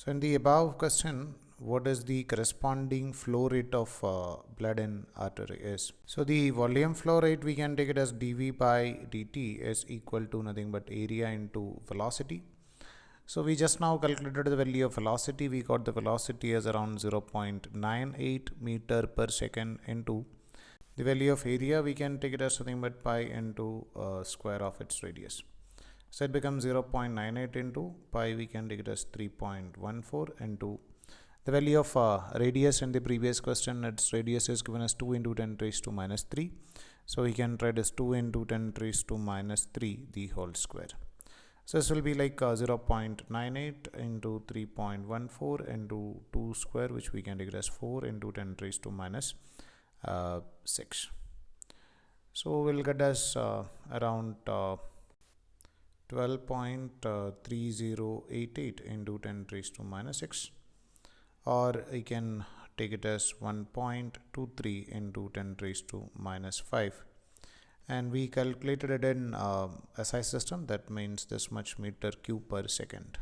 So in the above question, what is the corresponding flow rate of blood in artery is? So the volume flow rate, we can take it as dV by dt is equal to nothing but area into velocity. So we just now calculated the value of velocity. We got the velocity as around 0.98 meter per second into the value of area. We can take it as nothing but pi into square of its radius. So it becomes 0.98 into pi. We can take it as 3.14 into the value of radius in the previous question. Its radius is given as 2 into 10 raised to minus 3. So we can write as 2 into 10 raised to minus 3 the whole square. So this will be like 0.98 into 3.14 into 2 square, which we can take as 4 into 10 raised to minus 6. So we'll get as around 12.3088 into 10 raised to minus 6, or I can take it as 1.23 into 10 raised to minus 5. And we calculated it in SI system. That means this much meter cube per second.